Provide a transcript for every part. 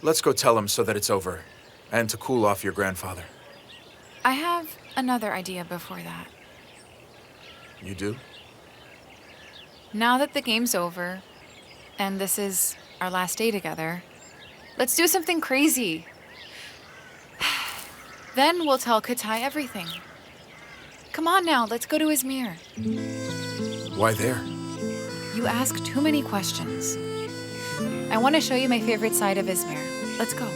Let's go tell him so that it's over. And to cool off your grandfather. I have another idea before that. You do? Now that the game's over, and this is our last day together, let's do something crazy. Then we'll tell Kutay everything. Come on now, let's go to Izmir. Why there? You ask too many questions. I want to show you my favorite side of Izmir. Let's go.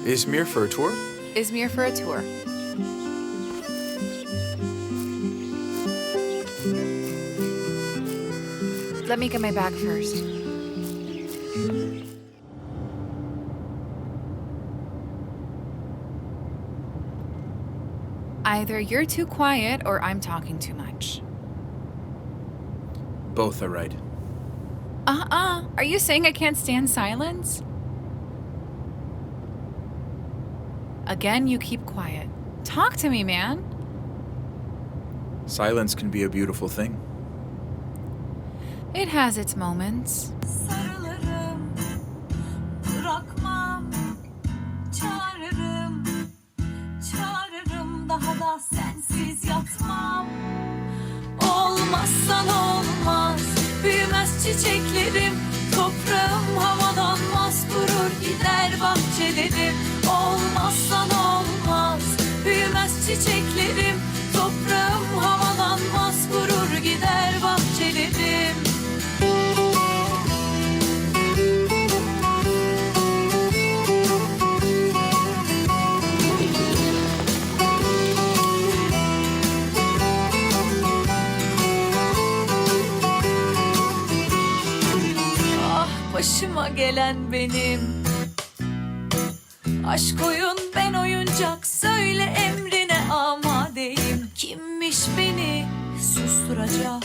Izmir for a tour? Izmir for a tour. Let me get my bag first. Either you're too quiet or I'm talking too much. Both are right. Are you saying I can't stand silence? Again, you keep quiet. Talk to me, man. Silence can be a beautiful thing. It has its moments. Sarılırım, bırakmam, çağırırım, çağırırım, daha da sensiz yatmam. Olmazsan olmaz, büyümez çiçeklerim, toprağım havalanmaz, kurur gider bahçelerim. Olmazsan olmaz, büyümez çiçeklerim, toprağım havalanmaz, kurur gider bahçelerim. Başıma gelen benim. Aşk oyun, ben oyuncak, söyle emrine amadeyim. Kimmiş beni susturacak?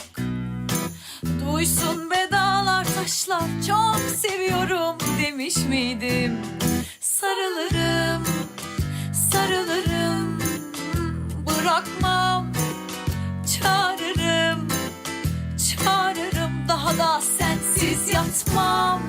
Duysun be dağlar taşlar, çok seviyorum demiş miydim? Sarılırım, sarılırım, bırakmam, çağırırım, çağırırım, daha da sensiz yatmam.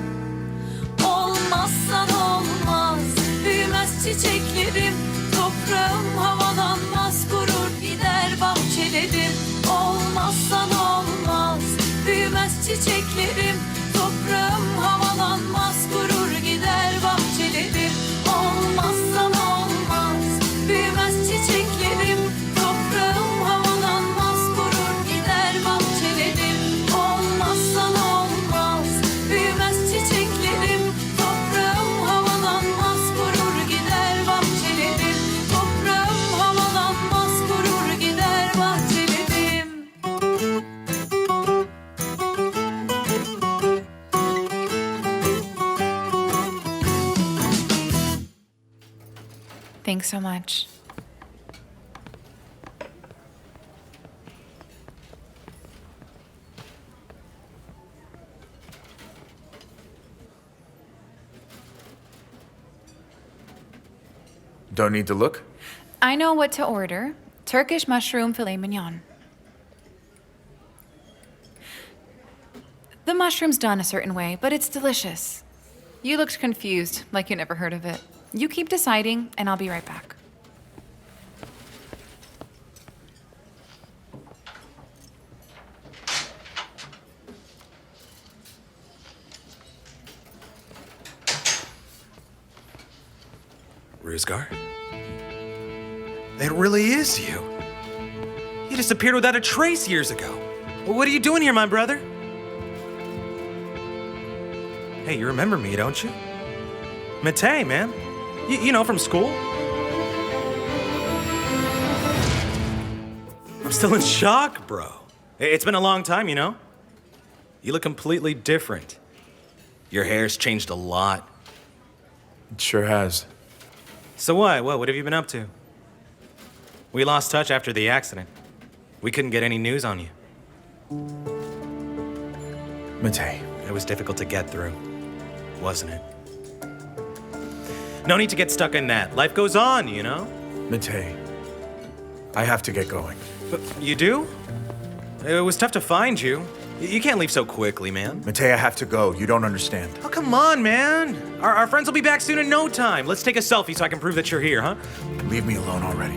Olmazsan olmaz, büyümez çiçeklerim, toprağım havalanmaz, kurur gider bahçelerim. Olmazsan olmaz, büyümez çiçeklerim, toprağım havalanmaz, kurur gider bahçelerim. Olmazsan olmaz, büyümez çiçeklerim, toprağım havalanmaz, kurur gider bahçelerim. Olmazsan olmaz, büyümez çiçeklerim, toprağım havalanmaz, kurur gider bahçelerim. Toprağım havalanmaz, kurur gider bahçelerim. Thanks so much. Don't need to look? I know what to order. Turkish mushroom filet mignon. The mushroom's done a certain way, but it's delicious. You looked confused, like you never heard of it. You keep deciding, and I'll be right back. Ruzgar? It really is you. You disappeared without a trace years ago. What are you doing here, my brother? Hey, you remember me, don't you? Matei, man. You know, from school. I'm still in shock, bro. It's been a long time, you know? You look completely different. Your hair's changed a lot. It sure has. So what have you been up to? We lost touch after the accident. We couldn't get any news on you. Matei. It was difficult to get through, wasn't it? No need to get stuck in that. Life goes on, you know? Matei. I have to get going. But you do? It was tough to find you. You can't leave so quickly, man. Matei, I have to go. You don't understand. Oh, come on, man. Our friends will be back soon in no time. Let's take a selfie so I can prove that you're here, huh? Leave me alone already.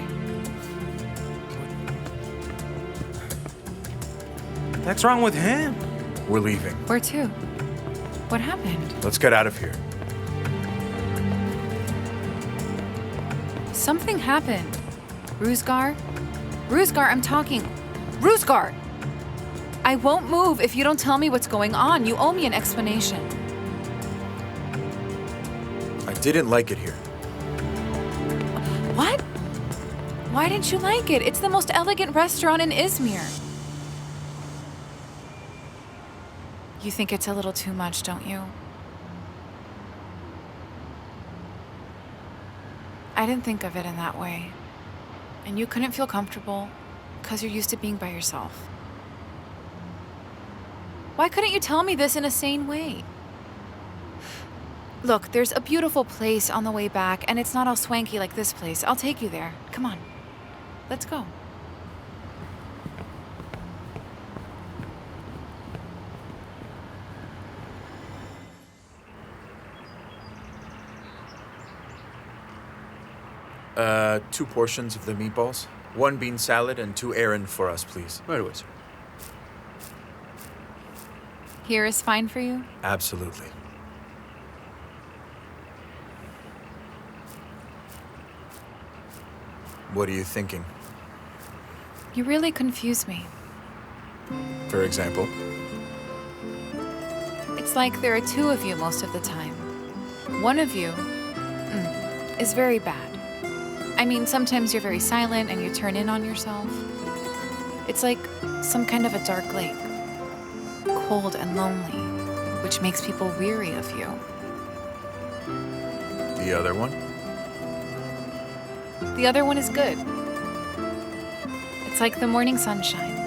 What's wrong with him? We're leaving. Where to? What happened? Let's get out of here. Something happened. Ruzgar? Ruzgar, I'm talking. Ruzgar! I won't move if you don't tell me what's going on. You owe me an explanation. I didn't like it here. What? Why didn't you like it? It's the most elegant restaurant in Izmir. You think it's a little too much, don't you? I didn't think of it in that way. And you couldn't feel comfortable because you're used to being by yourself. Why couldn't you tell me this in a sane way? Look, there's a beautiful place on the way back, and it's not all swanky like this place. I'll take you there. Come on. Let's go. Two portions of the meatballs. 1 bean salad and 2 ayran for us, please. Right away, sir. Here is fine for you? Absolutely. What are you thinking? You really confuse me. For example? It's like there are 2 of you most of the time. One of you is very bad. I mean, sometimes you're very silent and you turn in on yourself. It's like some kind of a dark lake, cold and lonely, which makes people weary of you. The other one? The other one is good. It's like the morning sunshine.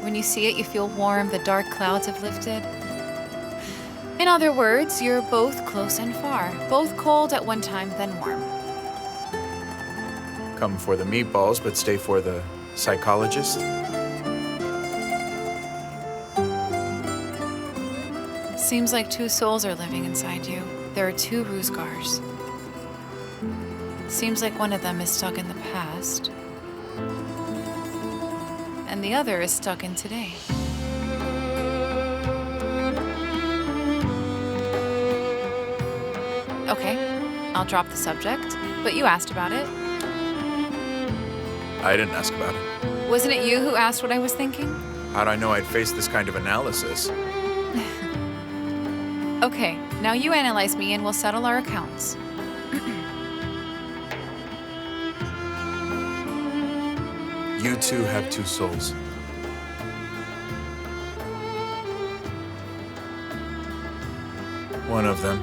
When you see it, you feel warm, the dark clouds have lifted. In other words, you're both close and far, both cold at one time, then warm. Come for the meatballs, but stay for the psychologist? Seems like 2 souls are living inside you. There are 2 Ruzgars. Seems like one of them is stuck in the past, and the other is stuck in today. Okay, I'll drop the subject, but you asked about it. I didn't ask about it. Wasn't it you who asked what I was thinking? How'd I know I'd face this kind of analysis? Okay, now you analyze me and we'll settle our accounts. You two have 2 souls. One of them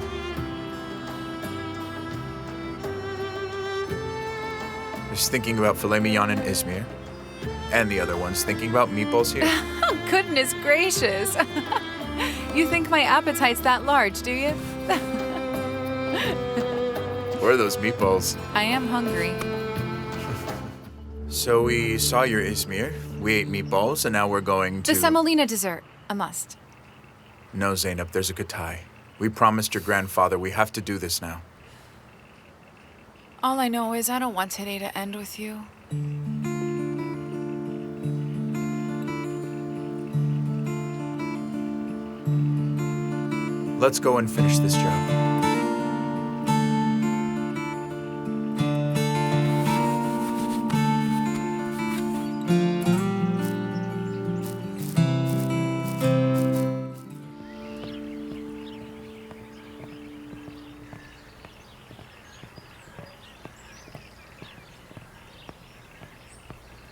is thinking about filet mignon in Izmir, and the other one's thinking about meatballs here. Oh, goodness gracious. You think my appetite's that large, do you? Where are those meatballs? I am hungry. So we saw your Izmir, we ate meatballs, and now we're going to... The semolina dessert, a must. No, Zeynep, there's a Kutay. We promised your grandfather we have to do this now. All I know is I don't want today to end with you. Let's go and finish this job.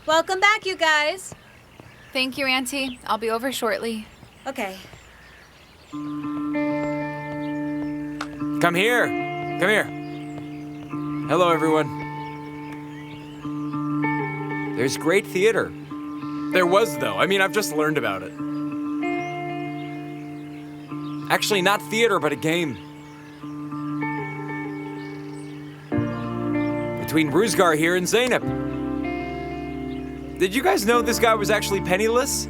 Welcome back, you guys. Thank you, Auntie. I'll be over shortly. Okay. Come here. Come here. Hello, everyone. There's great theater. There was, though. I mean, I've just learned about it. Actually, not theater, but a game. Between Ruzgar here and Zeynep. Did you guys know this guy was actually penniless?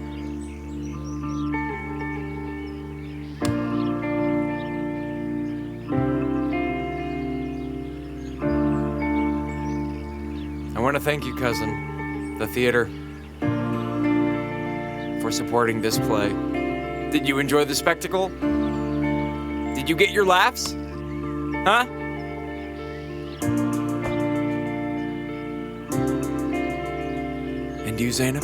thank you, cousin. The theater. For supporting this play. Did you enjoy the spectacle? Did you get your laughs? Huh? And you, Zeynep?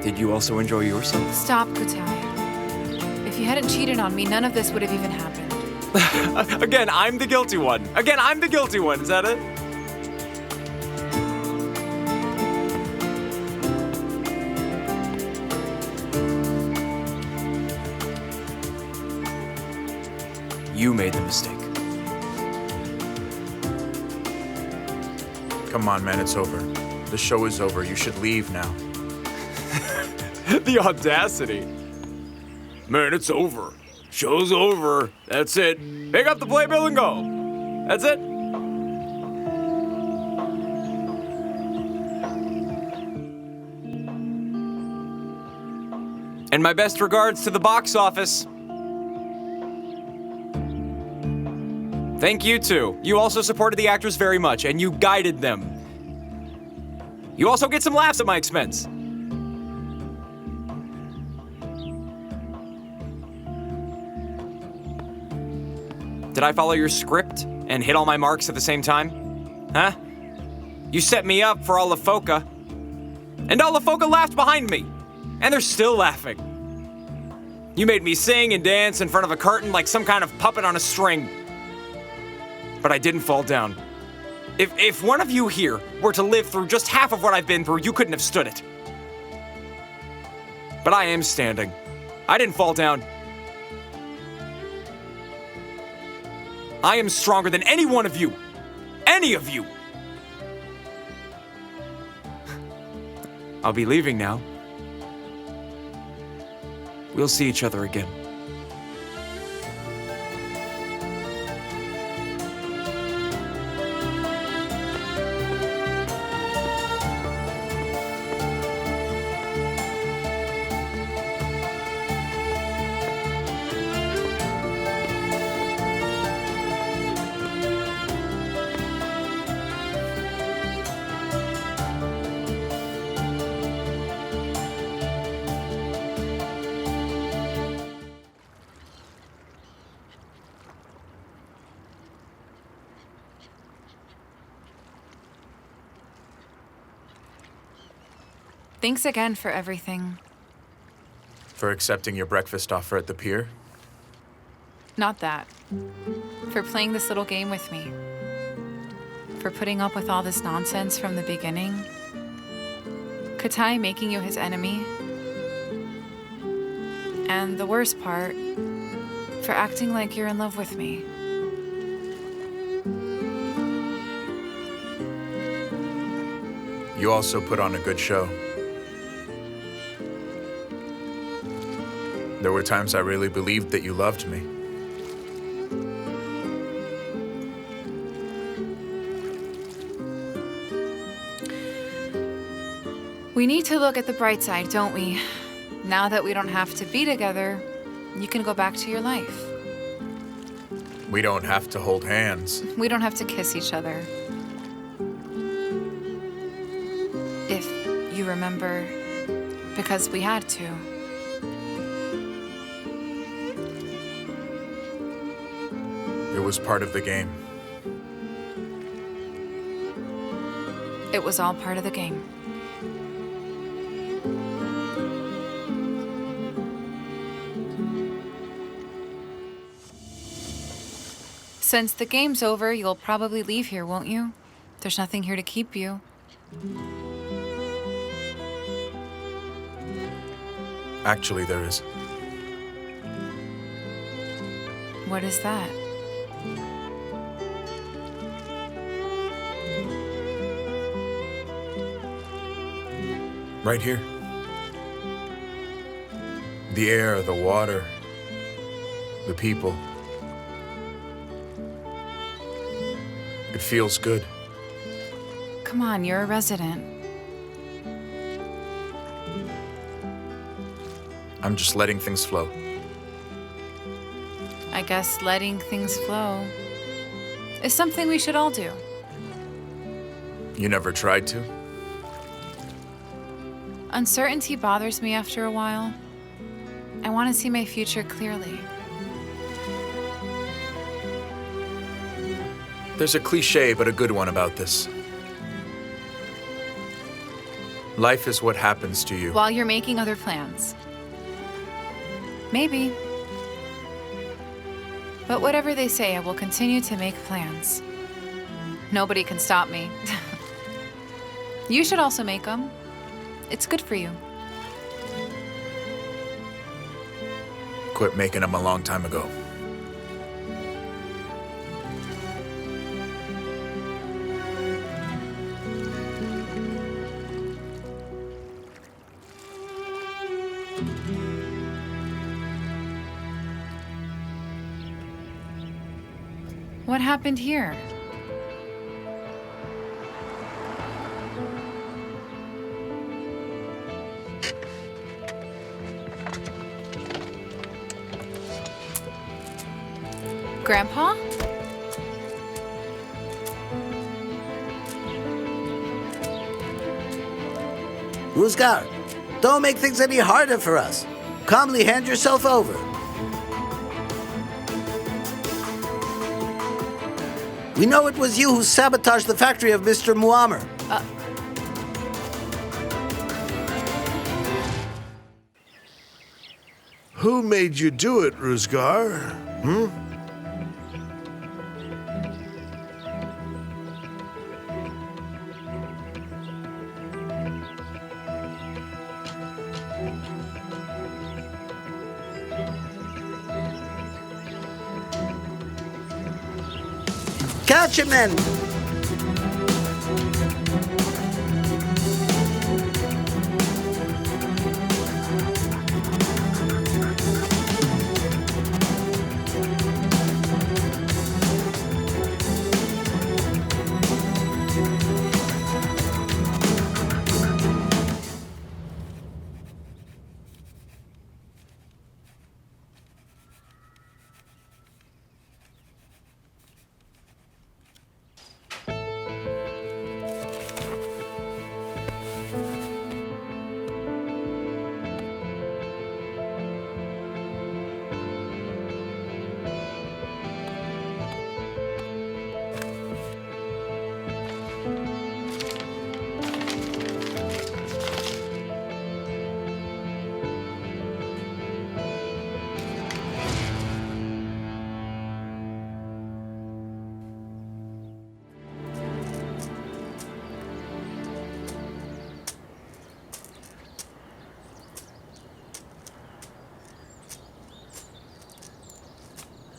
Did you also enjoy yourself? Stop, Kutay. If you hadn't cheated on me, none of this would have even happened. Again, I'm the guilty one. Again, I'm the guilty one. Is that it? You made the mistake. Come on, man, it's over. The show is over. You should leave now. The audacity. Man, it's over. Show's over. That's it. Pick up the playbill and go. That's it. And my best regards to the box office. Thank you, too. You also supported the actors very much, and you guided them. You also get some laughs at my expense. Did I follow your script and hit all my marks at the same time? Huh? You set me up for all of Foça. And all of Foça laughed behind me. And they're still laughing. You made me sing and dance in front of a curtain like some kind of puppet on a string. But I didn't fall down. If one of you here were to live through just half of what I've been through, you couldn't have stood it. But I am standing. I didn't fall down. I am stronger than any one of you. Any of you. I'll be leaving now. We'll see each other again. Thanks again for everything. For accepting your breakfast offer at the pier? Not that. For playing this little game with me. For putting up with all this nonsense from the beginning. Kutay making you his enemy. And the worst part, for acting like you're in love with me. You also put on a good show. There were times I really believed that you loved me. We need to look at the bright side, don't we? Now that we don't have to be together, you can go back to your life. We don't have to hold hands. We don't have to kiss each other. If you remember, because we had to. It was part of the game. It was all part of the game. Since the game's over, you'll probably leave here, won't you? There's nothing here to keep you. Actually, there is. What is that? Right here. The air, the water, the people. It feels good. Come on, you're a resident. I'm just letting things flow. I guess letting things flow is something we should all do. You never tried to? Uncertainty bothers me after a while. I want to see my future clearly. There's a cliche, but a good one about this. Life is what happens to you. While you're making other plans. Maybe. But whatever they say, I will continue to make plans. Nobody can stop me. You should also make them. It's good for you. Quit making them a long time ago. What happened here? Grandpa? Ruzgar, don't make things any harder for us. Calmly hand yourself over. We know it was you who sabotaged the factory of Mr. Muammer. Who made you do it, Ruzgar? Catch him then!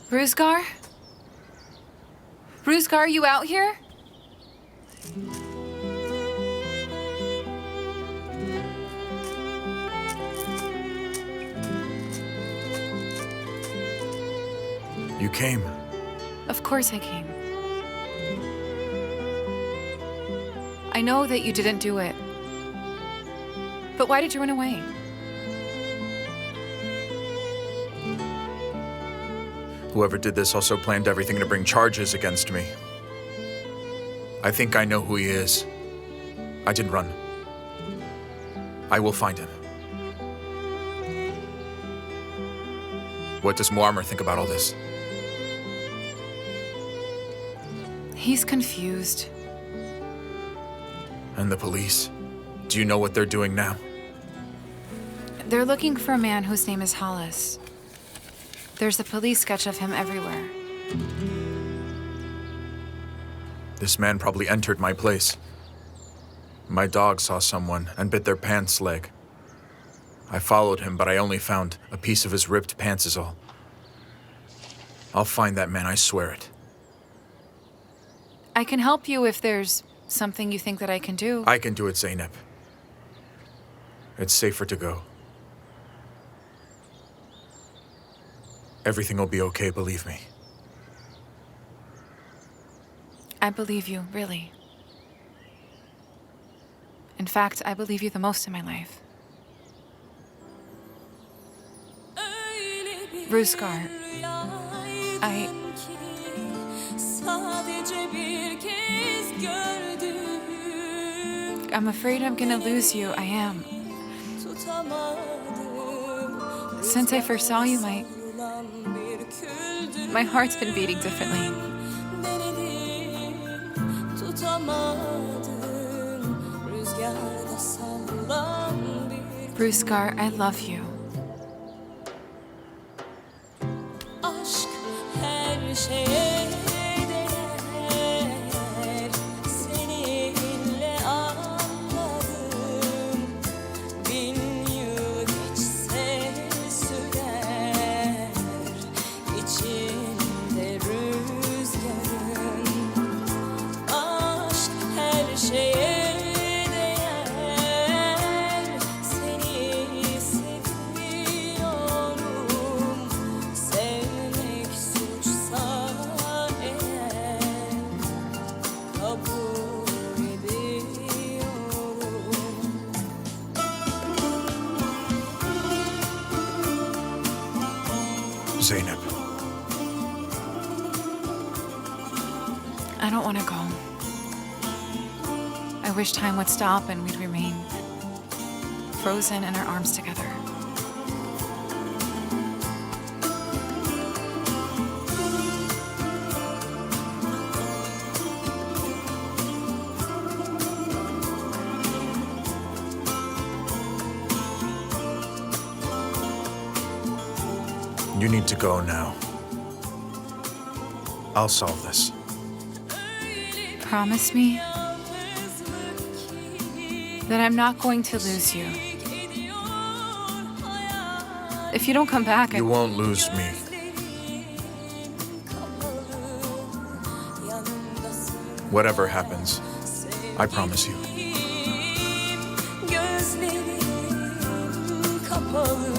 Ruzgar? Ruzgar, you out here? You came. Of course I came. I know that you didn't do it. But why did you run away? Whoever did this also planned everything to bring charges against me. I think I know who he is. I didn't run. I will find him. What does Muammer think about all this? He's confused. And the police? Do you know what they're doing now? They're looking for a man whose name is Hollis. There's a police sketch of him everywhere. This man probably entered my place. My dog saw someone and bit their pants leg. I followed him, but I only found a piece of his ripped pants is all. I'll find that man, I swear it. I can help you if there's something you think that I can do. I can do it, Zeynep. It's safer to go. Everything will be okay, believe me. I believe you, really. In fact, I believe you the most in my life. Ruzgar, sadece bir kez gördüm. I'm afraid I'm gonna lose you. I am. Tutamadım. Since I first saw you, my Bir küldür heart's been beating differently. denedim. Tutamadım. Rüzgarda sallan bir Ruzgar, I love you. aşk her şeye değer. Seninle anladım. 1000 yıl geçse sürer. İçinde rüzgarın. Aşk her şeye değer. Seni seviyorum. Sevmek suçsa eğer kabul ediyorum. Zeynep. I don't want to go. I wish time would stop and we'd remain frozen in our arms together. You need to go now. I'll solve this. Promise me that I'm not going to lose you. If you don't come back, You won't lose me. Whatever happens, I promise you. Gözlerim kapalı,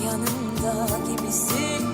yanımda gibisin.